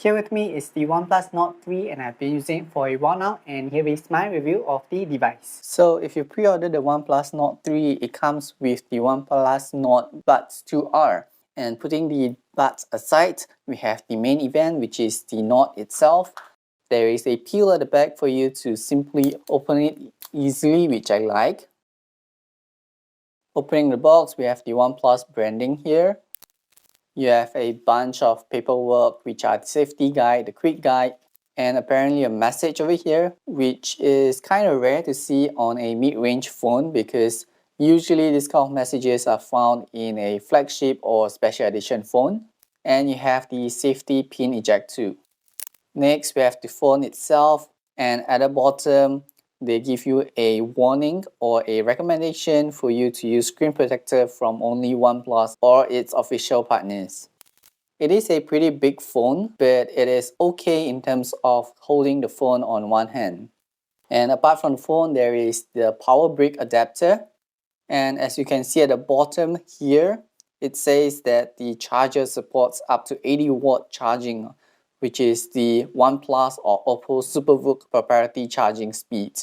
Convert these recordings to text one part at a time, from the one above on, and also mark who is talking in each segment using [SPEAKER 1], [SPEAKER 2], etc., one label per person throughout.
[SPEAKER 1] Here with me is the OnePlus Nord 3 and I've been using it for a while now, and here is my review of the device. So if you pre-order the OnePlus Nord 3, it comes with the OnePlus Nord Buds 2R. And putting the buds aside, we have the main event, which is the Nord itself. There is a peel at the back for you to simply open it easily, which I like. Opening the box, we have the OnePlus branding here. You have a bunch of paperwork, which are the safety guide, the quick guide, and apparently a message over here, which is kind of rare to see on a mid-range phone because usually these kind of messages are found in a flagship or special edition phone. And you have the safety pin eject too. Next, we have the phone itself, and at the bottom, they give you a warning or a recommendation for you to use screen protector from only OnePlus or its official partners. It is a pretty big phone, but it is okay in terms of holding the phone on one hand. And apart from the phone, there is the power brick adapter. And as you can see at the bottom here, it says that the charger supports up to 80-watt charging, which is the OnePlus or Oppo SuperVOOC proprietary charging speed.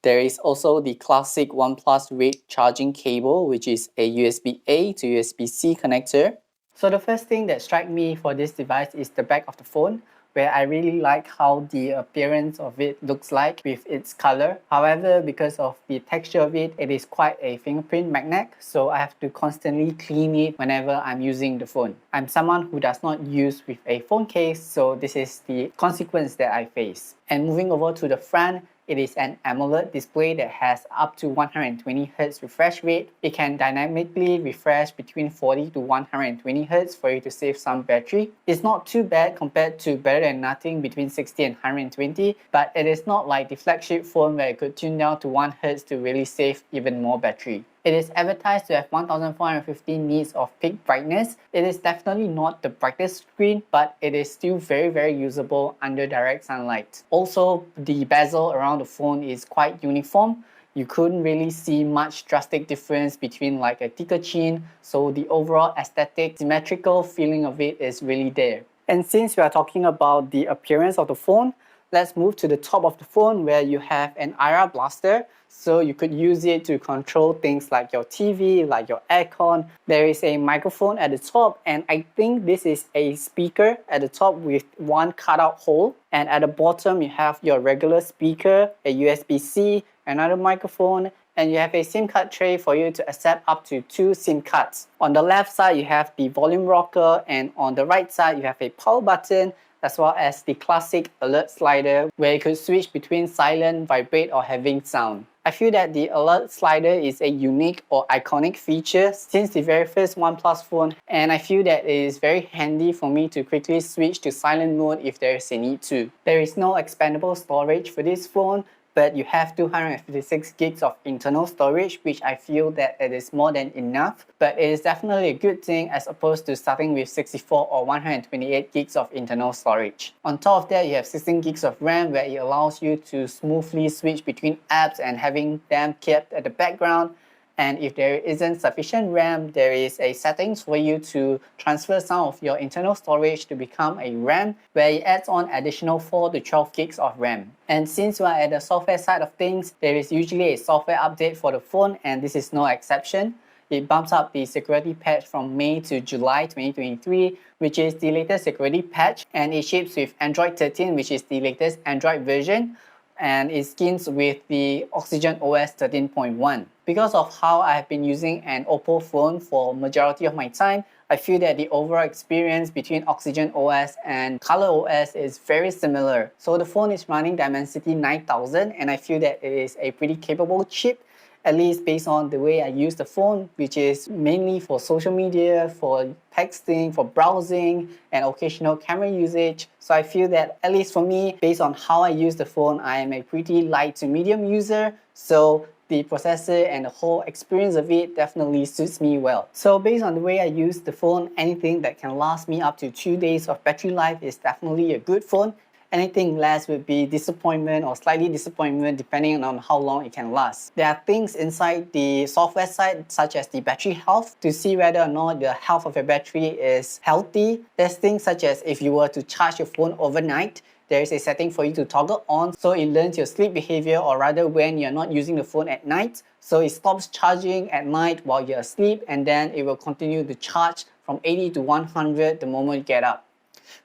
[SPEAKER 1] There is also the classic OnePlus Red charging cable, which is a USB-A to USB-C connector. So the first thing that struck me for this device is the back of the phone, where I really like how the appearance of it looks like with its color. However, because of the texture of it, it is quite a fingerprint magnet, so I have to constantly clean it whenever I'm using the phone. I'm someone who does not use with a phone case, so this is the consequence that I face. And moving over to the front, it is an AMOLED display that has up to 120Hz refresh rate. It can dynamically refresh between 40 to 120Hz for you to save some battery. It's not too bad compared to better than nothing between 60 and 120, but it is not like the flagship phone where it could tune down to 1Hz to really save even more battery. It is advertised to have 1450 nits of peak brightness. It is definitely not the brightest screen, but it is still very usable under direct sunlight. Also, the bezel around the phone is quite uniform. You couldn't really see much drastic difference between like a thicker chin, so the overall aesthetic, symmetrical feeling of it is really there. And since we are talking about the appearance of the phone, let's move to the top of the phone where you have an IR blaster. So you could use it to control things like your TV, like your aircon. There is a microphone at the top, and I think this is a speaker at the top with one cutout hole. And at the bottom you have your regular speaker, a USB-C, another microphone, and you have a SIM card tray for you to accept up to 2 SIM cards. On the left side you have the volume rocker, and on the right side you have a power button, as well as the classic alert slider where you could switch between silent, vibrate, or having sound. I feel that the alert slider is a unique or iconic feature since the very first OnePlus phone, and I feel that it is very handy for me to quickly switch to silent mode if there is a need to. There is no expandable storage for this phone, but you have 256 gigs of internal storage, which I feel that it is more than enough. But it is definitely a good thing as opposed to starting with 64 or 128 gigs of internal storage. On top of that, you have 16 gigs of RAM where it allows you to smoothly switch between apps and having them kept at the background. And if there isn't sufficient RAM, there is a settings for you to transfer some of your internal storage to become a RAM, where it adds on additional 4 to 12 gigs of RAM. And since we are at the software side of things, there is usually a software update for the phone, and this is no exception. It bumps up the security patch from May to July 2023, which is the latest security patch, and it ships with Android 13, which is the latest Android version, and it skins with the Oxygen OS 13.1. Because of how I have been using an Oppo phone for majority of my time, I feel that the overall experience between Oxygen OS and Color OS is very similar. So the phone is running Dimensity 9000, and I feel that it is a pretty capable chip, at least based on the way I use the phone, which is mainly for social media, for texting, for browsing, and occasional camera usage. So I feel that, at least for me, based on how I use the phone, I am a pretty light to medium user. So the processor and the whole experience of it definitely suits me well. So based on the way I use the phone, anything that can last me up to 2 days of battery life is definitely a good phone. Anything less would be disappointment or slightly disappointment depending on how long it can last. There are things inside the software side such as the battery health to see whether or not the health of your battery is healthy. There's things such as if you were to charge your phone overnight, there is a setting for you to toggle on so it learns your sleep behavior, or rather when you're not using the phone at night. So it stops charging at night while you're asleep, and then it will continue to charge from 80 to 100 the moment you get up.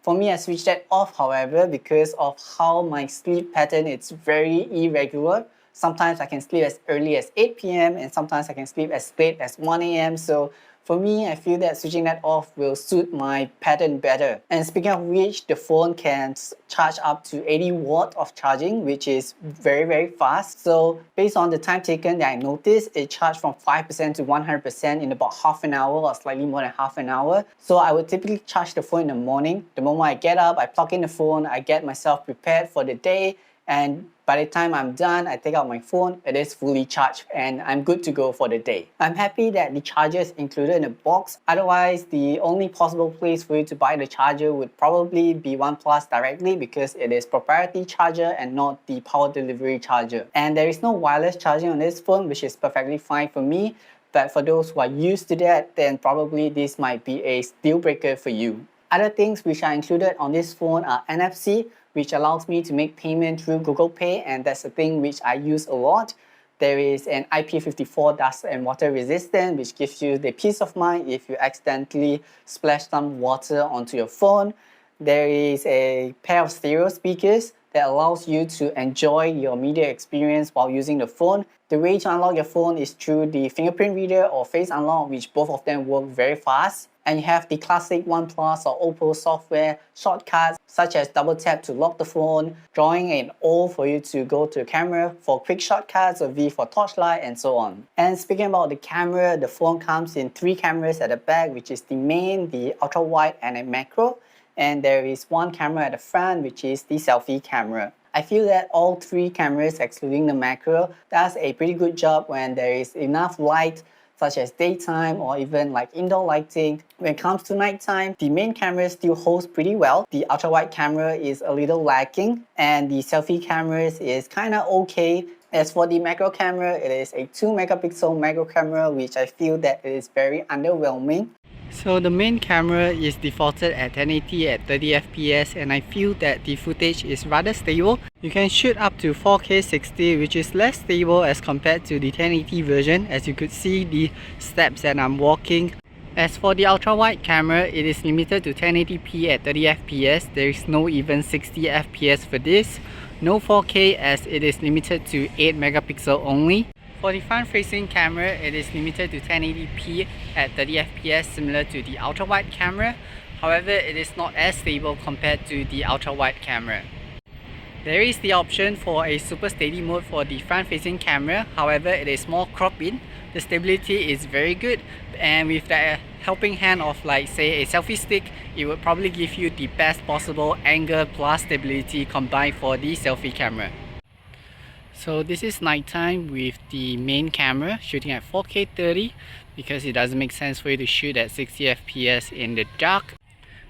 [SPEAKER 1] For me, I switched that off, however, because of how my sleep pattern is very irregular. Sometimes I can sleep as early as 8 p.m. and sometimes I can sleep as late as 1 a.m. So for me, I feel that switching that off will suit my pattern better. And speaking of which, the phone can charge up to 80 watts of charging, which is very fast. So based on the time taken that I noticed, it charged from 5% to 100% in about half an hour or slightly more than half an hour. So I would typically charge the phone in the morning. The moment I get up, I plug in the phone, I get myself prepared for the day, and by the time I'm done, I take out my phone, it is fully charged and I'm good to go for the day. I'm happy that the charger is included in the box. Otherwise, the only possible place for you to buy the charger would probably be OnePlus directly, because it is proprietary charger and not the power delivery charger. And there is no wireless charging on this phone, which is perfectly fine for me. But for those who are used to that, then probably this might be a deal breaker for you. Other things which are included on this phone are NFC, which allows me to make payment through Google Pay, and that's a thing which I use a lot. There is an IP54 dust and water resistant, which gives you the peace of mind if you accidentally splash some water onto your phone. There is a pair of stereo speakers that allows you to enjoy your media experience while using the phone. The way to unlock your phone is through the fingerprint reader or face unlock, which both of them work very fast. And you have the classic OnePlus or Oppo software shortcuts such as double tap to lock the phone, drawing an O for you to go to the camera for quick shortcuts, or V for torchlight, and so on. And speaking about the camera, the phone comes in 3 cameras at the back, which is the main, the ultra wide, and a macro. And there is 1 camera at the front, which is the selfie camera. I feel that all 3 cameras, excluding the macro, does a pretty good job when there is enough light, such as daytime or even like indoor lighting. When it comes to nighttime, the main camera still holds pretty well. The ultra wide camera is a little lacking, and the selfie cameras is kinda okay. As for the macro camera, it is a 2 megapixel macro camera, which I feel that it is very underwhelming. So the main camera is defaulted at 1080 at 30 fps, and I feel that the footage is rather stable. You can shoot up to 4K 60, which is less stable as compared to the 1080 version, as you could see the steps that I'm walking. As for the ultra wide camera, it is limited to 1080p at 30 fps. There is no even 60 fps for this. No 4K as it is limited to 8 megapixel only. For the front-facing camera, it is limited to 1080p at 30 fps, similar to the ultra-wide camera. However, it is not as stable compared to the ultra-wide camera. There is the option for a super steady mode for the front-facing camera. However, it is more cropped in. The stability is very good, and with the helping hand of like say a selfie stick, it would probably give you the best possible angle plus stability combined for the selfie camera. So this is nighttime with the main camera shooting at 4K 30, because it doesn't make sense for you to shoot at 60 fps in the dark.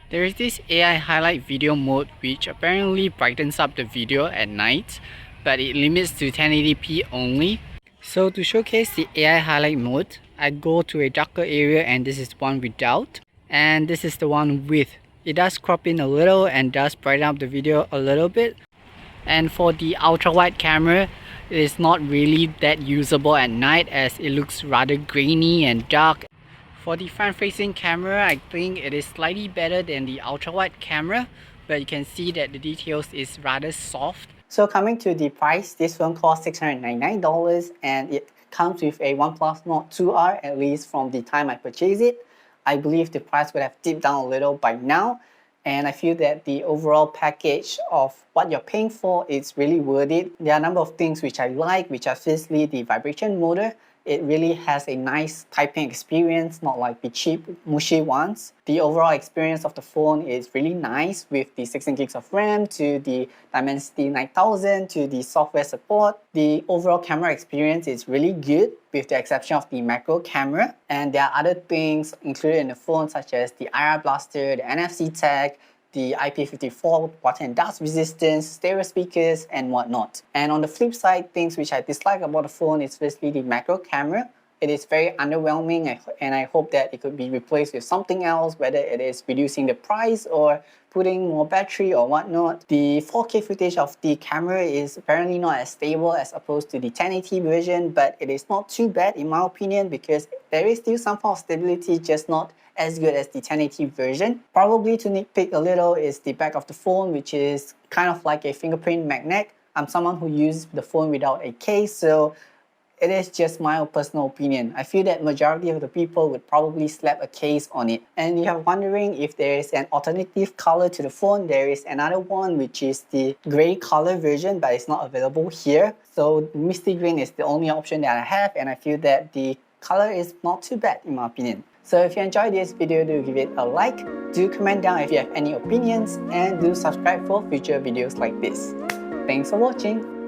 [SPEAKER 1] There is this AI highlight video mode, which apparently brightens up the video at night, but it limits to 1080p only. So to showcase the AI highlight mode, I go to a darker area, and this is one without, and this is the one with. It does crop in a little and does brighten up the video a little bit. And for the ultra wide camera, it is not really that usable at night as it looks rather grainy and dark. For the front facing camera, I think it is slightly better than the ultra wide camera, but you can see that the details is rather soft. So coming to the price, this phone costs $699, and it comes with a OnePlus Nord 2R, at least from the time I purchased it. I believe the price would have dipped down a little by now, and I feel that the overall package of what you're paying for is really worth it. There are a number of things which I like, which are firstly the vibration motor. It really has a nice typing experience, not like the cheap, mushy ones. The overall experience of the phone is really nice, with the 16 gigs of RAM to the Dimensity 9000 to the software support. The overall camera experience is really good, with the exception of the macro camera. And there are other things included in the phone, such as the IR blaster, the NFC tag, the IP54 water and dust resistance, stereo speakers, and whatnot. And on the flip side, things which I dislike about the phone is firstly the macro camera. It is very underwhelming, and I hope that it could be replaced with something else, whether it is reducing the price or putting more battery or whatnot. The 4K footage of the camera is apparently not as stable as opposed to the 1080 version, but it is not too bad in my opinion because there is still some form of stability, just not as good as the 1080 version. Probably to nitpick a little is the back of the phone, which is kind of like a fingerprint magnet. I'm someone who uses the phone without a case, so it is just my personal opinion. I feel that majority of the people would probably slap a case on it. And you're wondering if there is an alternative color to the phone. There is another one which is the grey color version, but it's not available here. So misty green is the only option that I have, and I feel that the color is not too bad in my opinion. So if you enjoyed this video, do give it a like, do comment down if you have any opinions, and do subscribe for future videos like this. Thanks for watching.